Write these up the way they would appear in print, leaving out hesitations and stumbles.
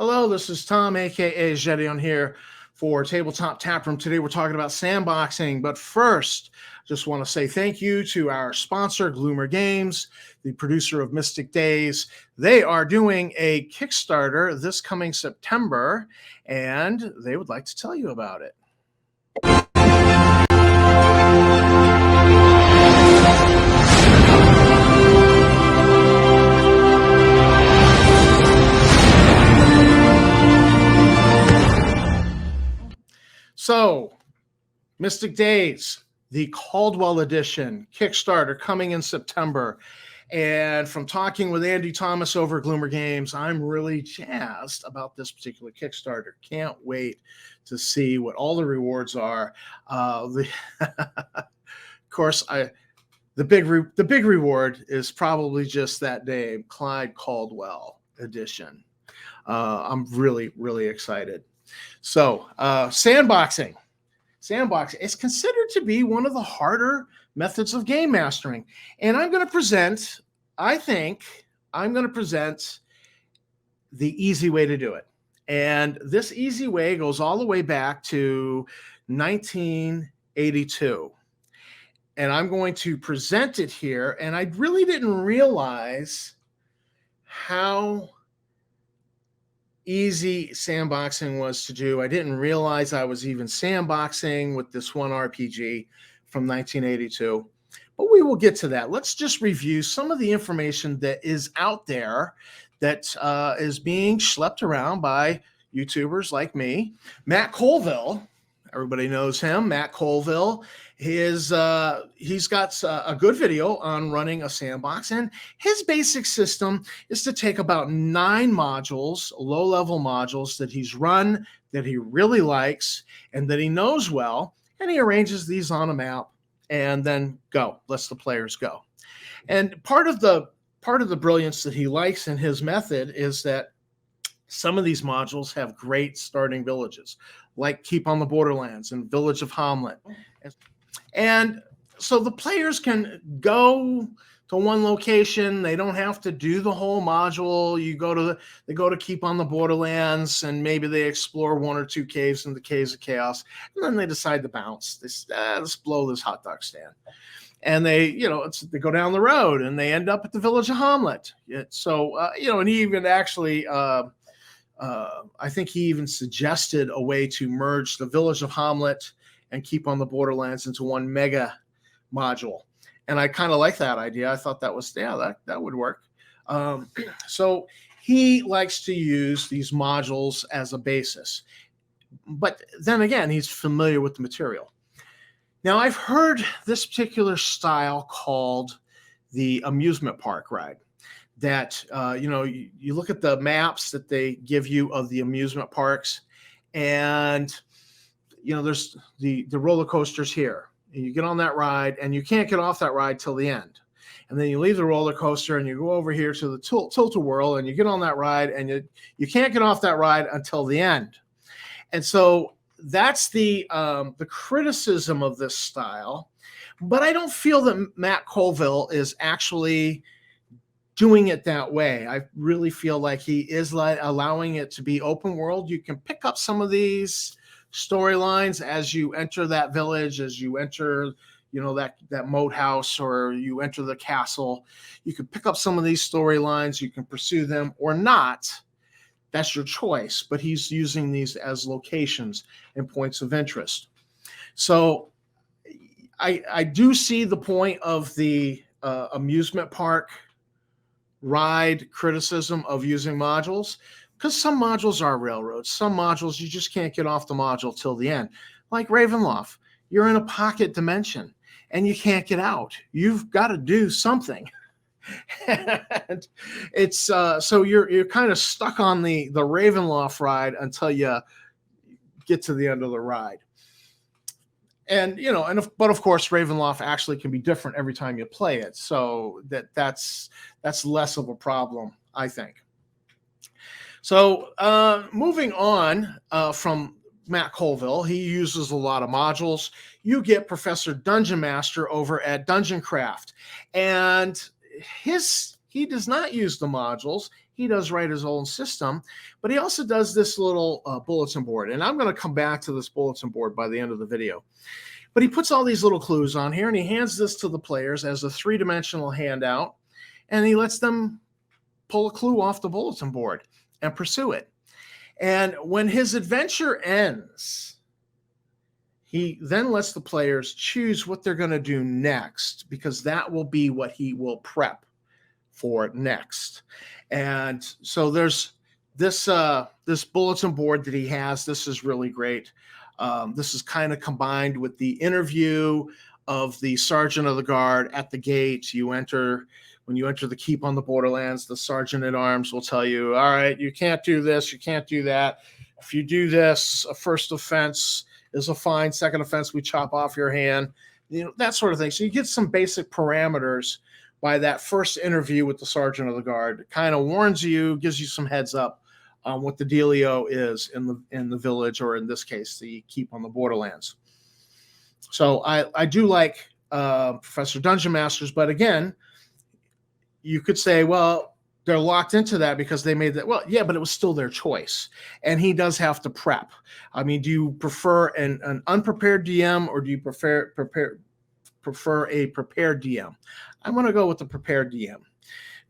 Hello, this is Tom, aka Gedeon here for Tabletop Taproom. Today we're talking about sandboxing, but first, just want to say thank you to our sponsor, Gloomer Games, the producer of Mystic Days. They are doing a Kickstarter this coming September, and they would like to tell you about it. So, Mystic Days, the Caldwell edition, Kickstarter coming in September. And from talking with Andy Thomas over at Gloomer Games, I'm really jazzed about this particular Kickstarter. Can't wait to see what all the rewards are. Of course, the big reward is probably just that name, Clyde Caldwell edition. I'm really excited. So, sandboxing. Sandboxing is considered to be one of the harder methods of game mastering. And I think I'm going to present the easy way to do it. And this easy way goes all the way back to 1982. And I'm going to present it here. And I really didn't realize how easy sandboxing was to do. I didn't realize I was even sandboxing with this one RPG from 1982, but we will get to that. Let's just review some of the information that is out there that is being schlepped around by YouTubers like me. Matt Colville, everybody knows him. Matt Colville, he's got a good video on running a sandbox, and his basic system is to take about 9 modules, low-level modules that he's run, that he really likes, and that he knows well, and he arranges these on a map, and then lets the players go. And part of the brilliance that he likes in his method is that some of these modules have great starting villages, like Keep on the Borderlands and Village of Hamlet. And so the players can go to one location. They don't have to do the whole module. They go to Keep on the Borderlands, and maybe they explore 1 or 2 caves in the Caves of Chaos, and then they decide to bounce. Let's blow this hot dog stand. And they go down the road, and they end up at the Village of Hamlet. And he even actually, I think he even suggested a way to merge the Village of Hamlet and Keep on the Borderlands into one mega module. And I kind of like that idea. I thought that would work. So he likes to use these modules as a basis. But then again, he's familiar with the material. Now, I've heard this particular style called the amusement park ride. That, you look at the maps that they give you of the amusement parks, and there's the roller coasters here. And you get on that ride, and you can't get off that ride till the end. And then you leave the roller coaster, and you go over here to the tilt-a-whirl, and you get on that ride, and you can't get off that ride until the end. And so that's the criticism of this style. But I don't feel that Matt Colville is actually doing it that way. I really feel like he is allowing it to be open world. You can pick up some of these storylines as you enter that village, as you enter, that moat house, or you enter the castle. You can pick up some of these storylines. You can pursue them or not. That's your choice. But he's using these as locations and points of interest. So I do see the point of the amusement park ride criticism of using modules, because some modules are railroads. Some modules you just can't get off the module till the end. Like Ravenloft, you're in a pocket dimension and you can't get out. You've got to do something. And it's so you're kind of stuck on the Ravenloft ride until you get to the end of the ride. And but of course Ravenloft actually can be different every time you play it, so that's less of a problem, I think. So moving on from Matt Colville, he uses a lot of modules. You get Professor Dungeon Master over at Dungeon Craft, and he does not use the modules. he does write his own system, but he also does this little bulletin board. And I'm going to come back to this bulletin board by the end of the video. But he puts all these little clues on here, and he hands this to the players as a three-dimensional handout, and he lets them pull a clue off the bulletin board and pursue it. And when his adventure ends, he then lets the players choose what they're going to do next, because that will be what he will prep for next. And so there's this this bulletin board that he has. This is really great. This is kind of combined with the interview of the sergeant of the guard at the gate. When you enter the keep on the borderlands, the sergeant at arms will tell you, all right, you can't do this, you can't do that. If you do this, a first offense is a fine. Second offense, we chop off your hand. That sort of thing. So you get some basic parameters by that first interview with the sergeant of the guard. It kind of warns you, gives you some heads up on what the dealio is in the village, or in this case, the keep on the borderlands. So I do like Professor Dungeon Masters, but again, you could say, well, they're locked into that because they made that. Well, yeah, but it was still their choice. And he does have to prep. I mean, do you prefer an unprepared DM, or do you prefer a prepared DM? I'm going to go with the prepared DM.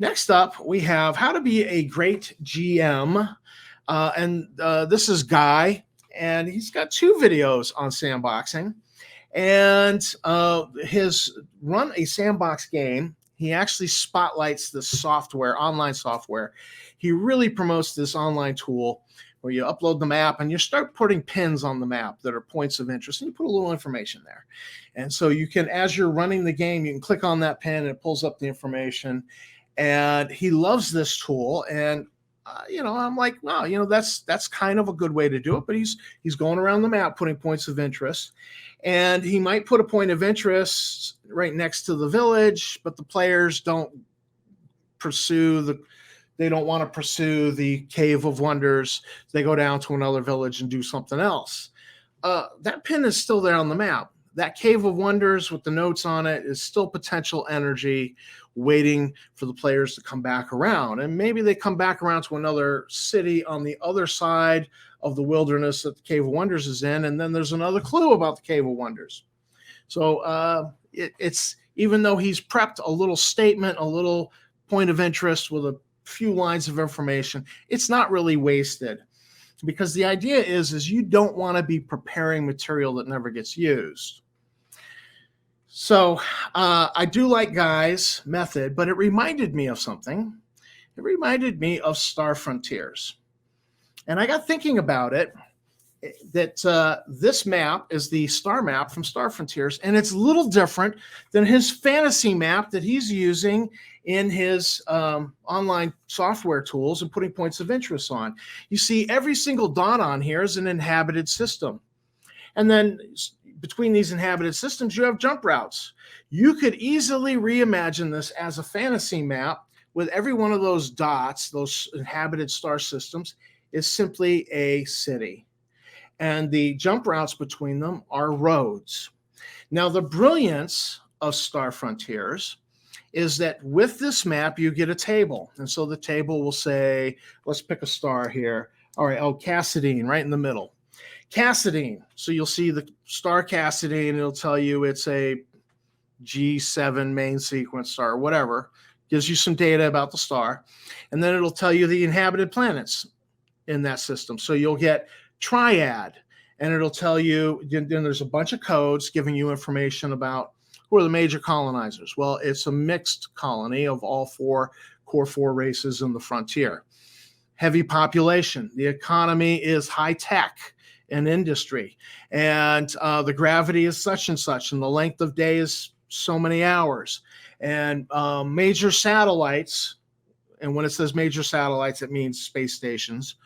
Next up, we have how to be a great GM. This is Guy, and he's got 2 videos on sandboxing. And his Run a Sandbox Game, he actually spotlights the software, online software. He really promotes this online tool where you upload the map and you start putting pins on the map that are points of interest, and you put a little information there. And so you can, as you're running the game, you can click on that pin and it pulls up the information. And he loves this tool. And I'm like, wow, that's kind of a good way to do it. But he's going around the map putting points of interest. And he might put a point of interest right next to the village, but the players don't want to pursue the Cave of Wonders. They go down to another village and do something else. That pin is still there on the map. That Cave of Wonders with the notes on it is still potential energy waiting for the players to come back around. And maybe they come back around to another city on the other side of the wilderness that the Cave of Wonders is in, and then there's another clue about the Cave of Wonders. So it's even though he's prepped a little statement, a little point of interest with a few lines of information, it's not really wasted, because the idea is you don't want to be preparing material that never gets used. So I do like Guy's method, but it reminded me of something. It reminded me of Star Frontiers. And I got thinking about it, that this map is the star map from Star Frontiers, and it's a little different than his fantasy map that he's using in his online software tools and putting points of interest on. You see, every single dot on here is an inhabited system. And then between these inhabited systems, you have jump routes. You could easily reimagine this as a fantasy map with every one of those dots, those inhabited star systems, is simply a city. And the jump routes between them are roads. Now, the brilliance of Star Frontiers is that with this map, you get a table. And so the table will say, let's pick a star here. All right, Cassadine, right in the middle. Cassadine. So you'll see the star Cassadine, it'll tell you it's a G7 main sequence star, or whatever. Gives you some data about the star. And then it'll tell you the inhabited planets in that system. So you'll get Triad, and it'll tell you, then there's a bunch of codes giving you information about who are the major colonizers. Well, it's a mixed colony of all core four races in the frontier. Heavy population. The economy is high tech and industry, and the gravity is such and such, and the length of day is so many hours. And major satellites, and when it says major satellites, it means space stations.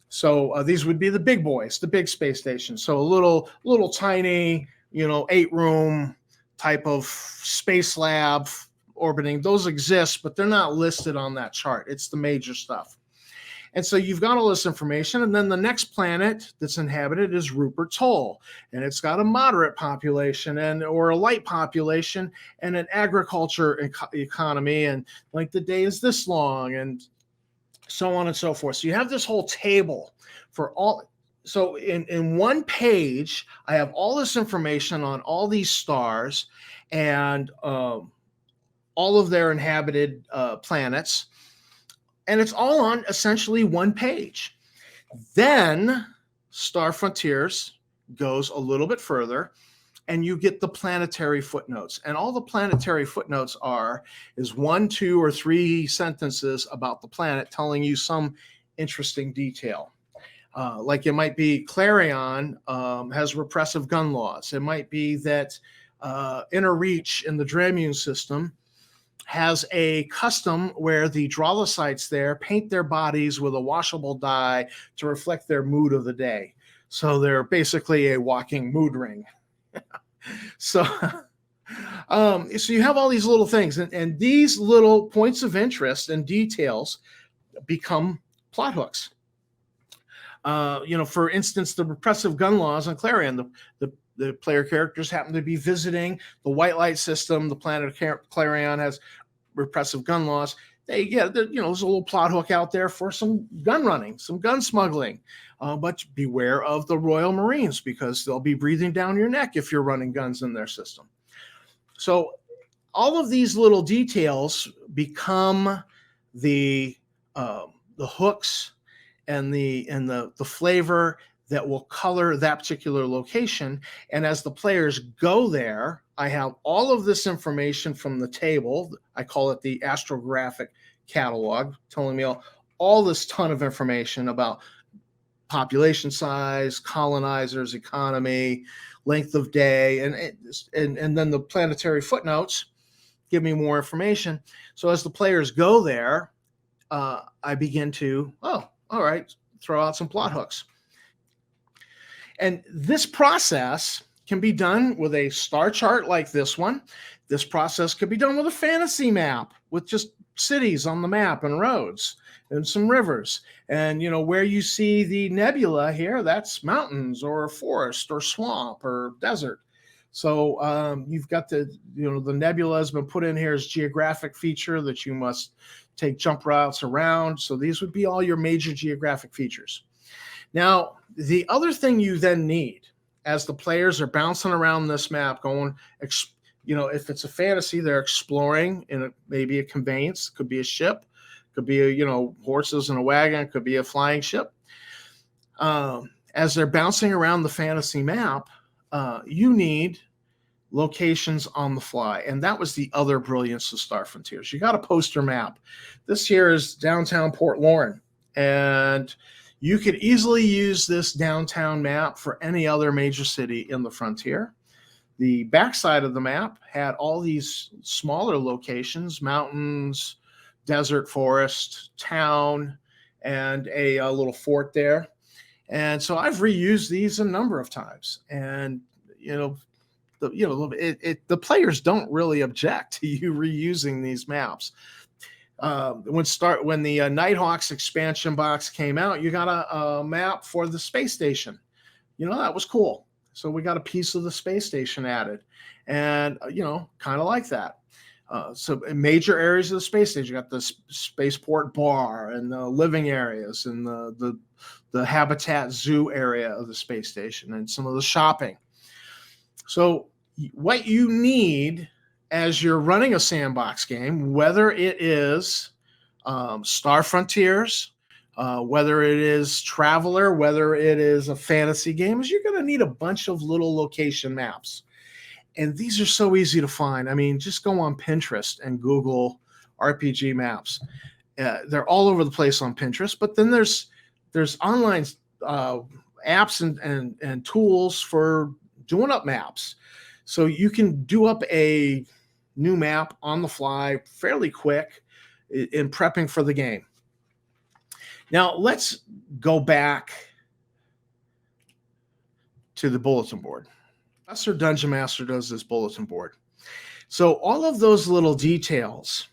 So these would be the big boys, the big space stations. So a little tiny, 8-room type of space lab orbiting. Those exist, but they're not listed on that chart. It's the major stuff. And so you've got all this information, and then the next planet that's inhabited is Rupert's Hole, and it's got a moderate population or a light population and an agriculture economy, and like the day is this long, and so on and so forth. So you have this whole table for all. So in one page, I have all this information on all these stars and all of their inhabited planets, and it's all on essentially one page. Then Star Frontiers goes a little bit further, and you get the planetary footnotes. And all the planetary footnotes is 1, 2, or 3 sentences about the planet telling you some interesting detail. Like it might be Clarion has repressive gun laws. It might be that Inner Reach in the Dramune system has a custom where the Drolocytes there paint their bodies with a washable dye to reflect their mood of the day. So they're basically a walking mood ring. So, so you have all these little things, and these little points of interest and details become plot hooks. For instance, the repressive gun laws on Clarion, the player characters happen to be visiting the White Light system. The planet Clarion has repressive gun laws. There's a little plot hook out there for some gun running, some gun smuggling. But beware of the Royal Marines, because they'll be breathing down your neck if you're running guns in their system. So all of these little details become the hooks and the flavor that will color that particular location. And as the players go there, I have all of this information from the table. I call it the astrographic catalog, telling me all this ton of information about population size, colonizers, economy, length of day, and then the planetary footnotes give me more information. So as the players go there, I begin to, all right, throw out some plot hooks. And this process can be done with a star chart like this one. This process could be done with a fantasy map with just cities on the map and roads and some rivers. And, where you see the nebula here, that's mountains or forest or swamp or desert. So you've got the nebula has been put in here as geographic feature that you must take jump routes around. So these would be all your major geographic features. Now, the other thing you then need as the players are bouncing around this map going, if it's a fantasy, they're exploring in maybe a conveyance, could be a ship, could be horses and a wagon, could be a flying ship. As they're bouncing around the fantasy map, you need locations on the fly. And that was the other brilliance of Star Frontiers. You got a poster map. This here is downtown Port Lauren. And you could easily use this downtown map for any other major city in the frontier. The backside of the map had all these smaller locations, mountains, desert, forest, town, and a little fort there. And so I've reused these a number of times. And, the players don't really object to you reusing these maps. When the Nighthawks expansion box came out, you got a map for the space station. That was cool. So we got a piece of the space station added, and kind of like that. So in major areas of the space station, you got the spaceport bar and the living areas and the habitat zoo area of the space station and some of the shopping. So what you need as you're running a sandbox game, whether it is Star Frontiers, whether it is Traveler, whether it is a fantasy game, is you're going to need a bunch of little location maps. And these are so easy to find. I mean, just go on Pinterest and Google RPG maps. They're all over the place on Pinterest, but then there's online apps and tools for doing up maps. So you can do up a new map on the fly fairly quick in prepping for the game. Now let's go back to the bulletin board. Professor Dungeon Master does this bulletin board. So all of those little details,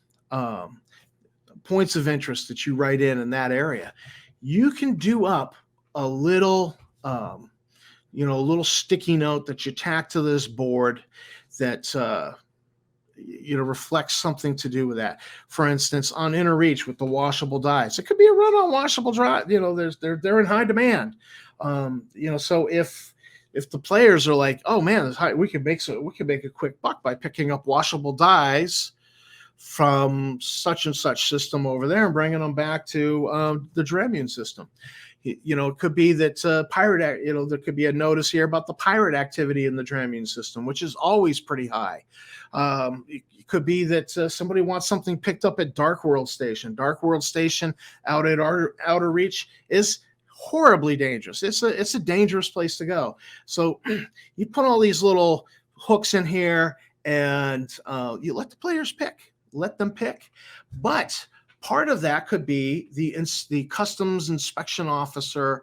points of interest that you write in that area, you can do up a little, a little sticky note that you tack to this board that reflects something to do with that. For instance, on Inner Reach with the washable dies, it could be a run on washable dry. They're in high demand. So if the players are like, oh man, we could make a quick buck by picking up washable dies from such and such system over there and bringing them back to the Dremune system. It could be that there could be a notice here about the pirate activity in the Dremune system, which is always pretty high. It could be that somebody wants something picked up at Dark World Station. Dark World Station out at Outer Reach is horribly dangerous. It's a dangerous place to go. So you put all these little hooks in here, and you let the players pick. Let them pick. But part of that could be the customs inspection officer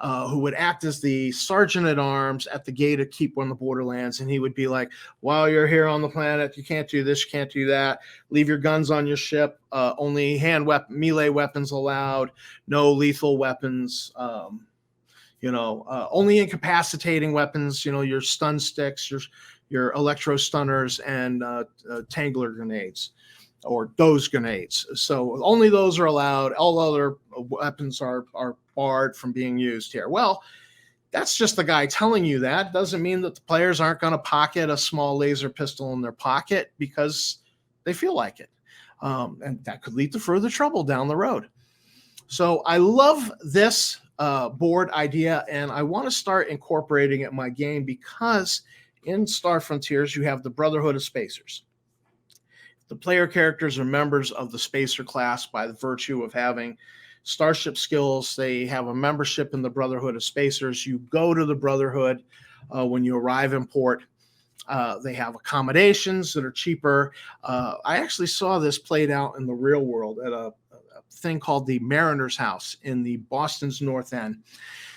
who would act as the sergeant at arms at the gate to keep on the borderlands. And he would be like, while you're here on the planet, you can't do this, you can't do that. Leave your guns on your ship. Only melee weapons allowed. No lethal weapons. Only incapacitating weapons. Your stun sticks, your electro stunners, and tangler grenades. Or those grenades. So only those are allowed. All other weapons are barred from being used here. Well, that's just the guy telling you that. Doesn't mean that the players aren't going to pocket a small laser pistol in their pocket because they feel like it. And that could lead to further trouble down the road. So I love this board idea, and I want to start incorporating it in my game because in Star Frontiers, you have the Brotherhood of Spacers. The player characters are members of the Spacer class by the virtue of having starship skills. They have a membership in the Brotherhood of Spacers. You go to the Brotherhood when you arrive in port. They have accommodations that are cheaper. I actually saw this played out in the real world at a thing called the Mariner's House in the Boston's North End.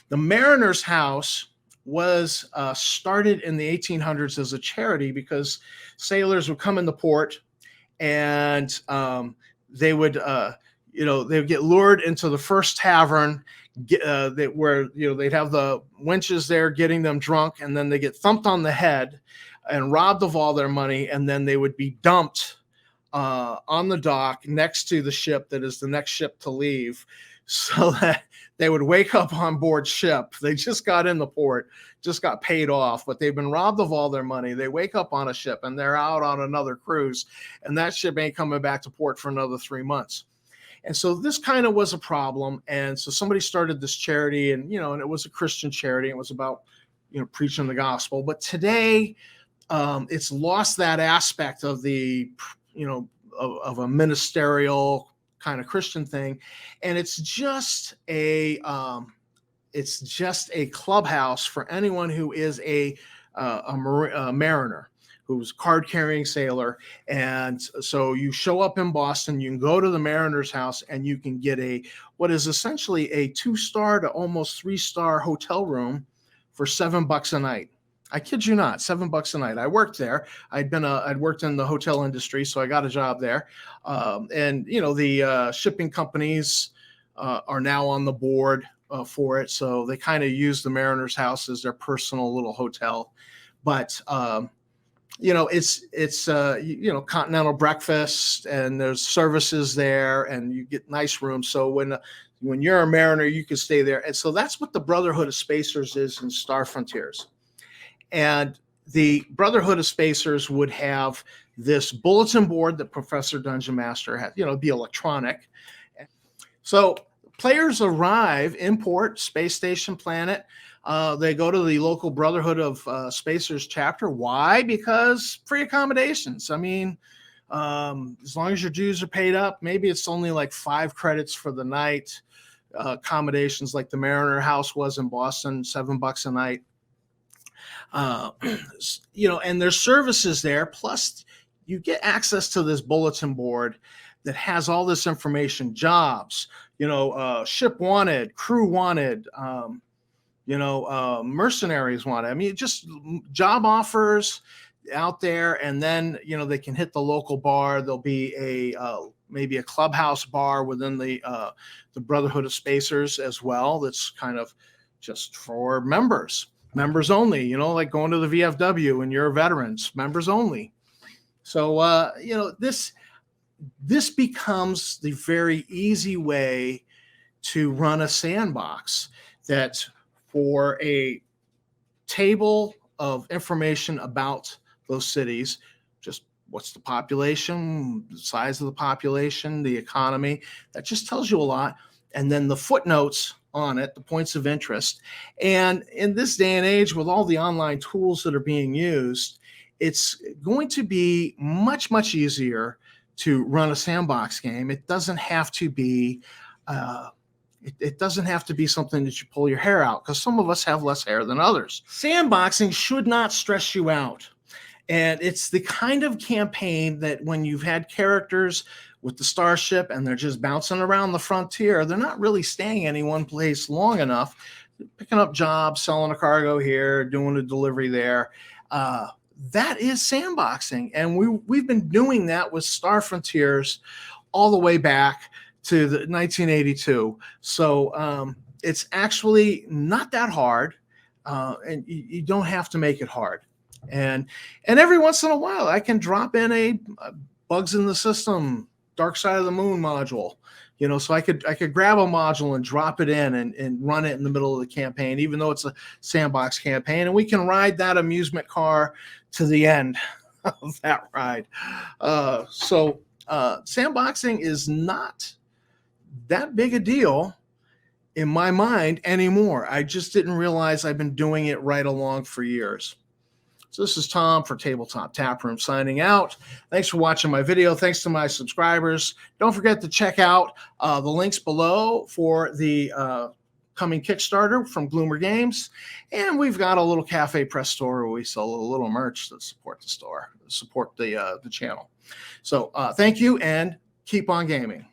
The Mariner's House was started in the 1800s as a charity because sailors would come into port, and they would get lured into the first tavern where they'd have the wenches there getting them drunk, and then they get thumped on the head and robbed of all their money, and then they would be dumped on the dock next to the ship that is the next ship to leave, so that they would wake up on board ship. They just got in the port, just got paid off, but they've been robbed of all their money. They wake up on a ship and they're out on another cruise, and that ship ain't coming back to port for another 3 months. And so this kind of was a problem. And so somebody started this charity, and it was a Christian charity. It was about preaching the gospel. But today, it's lost that aspect of the of a ministerial kind of Christian thing, and it's just a clubhouse for anyone who is a mariner, who's a card-carrying sailor. And so you show up in Boston, you can go to the Mariner's House, and you can get what is essentially a 2-star to almost 3-star hotel room for $7 a night. I kid you not, $7 a night. I worked there. I'd worked in the hotel industry, so I got a job there. And the shipping companies are now on the board for it, so they kind of use the Mariner's House as their personal little hotel. But it's continental breakfast, and there's services there, and you get nice rooms. So when you're a mariner, you can stay there. And so that's what the Brotherhood of Spacers is in Star Frontiers. And the Brotherhood of Spacers would have this bulletin board that Professor Dungeon Master had, be electronic. So players arrive in port, space station planet. They go to the local Brotherhood of Spacers chapter. Why? Because free accommodations. I mean, as long as your dues are paid up, maybe it's only like 5 credits for the night. Accommodations like the Mariner House was in Boston, $7 a night. And there's services there. Plus, you get access to this bulletin board that has all this information: jobs, ship wanted, crew wanted, mercenaries wanted. I mean, just job offers out there. And then, they can hit the local bar. There'll be maybe a clubhouse bar within the Brotherhood of Spacers as well. That's kind of just for members only, like going to the VFW and you're veterans, members only. So, this becomes the very easy way to run a sandbox, that for a table of information about those cities, just what's the population, the size of the population, the economy, that just tells you a lot. And then the footnotes on it, the points of interest. And in this day and age, with all the online tools that are being used, it's going to be much, much easier to run a sandbox game. It doesn't have to be it doesn't have to be something that you pull your hair out, because some of us have less hair than others. Sandboxing should not stress you out. And it's the kind of campaign that when you've had characters with the starship and they're just bouncing around the frontier, they're not really staying in any one place long enough, picking up jobs, selling a cargo here, doing a delivery there. That is sandboxing. And we've been doing that with Star Frontiers all the way back to the 1982. So it's actually not that hard, and you don't have to make it hard. And every once in a while, I can drop in a bugs in the system, Dark Side of the Moon module. So I could grab a module and drop it in and run it in the middle of the campaign, even though it's a sandbox campaign, and we can ride that amusement car to the end of that ride. So sandboxing is not that big a deal in my mind anymore. I just didn't realize I've been doing it right along for years. So this is Tom for Tabletop Taproom signing out. Thanks for watching my video. Thanks to my subscribers. Don't forget to check out the links below for the coming Kickstarter from Gloomer Games. And we've got a little Cafe Press store where we sell a little merch that support the store, support the channel. So thank you, and keep on gaming.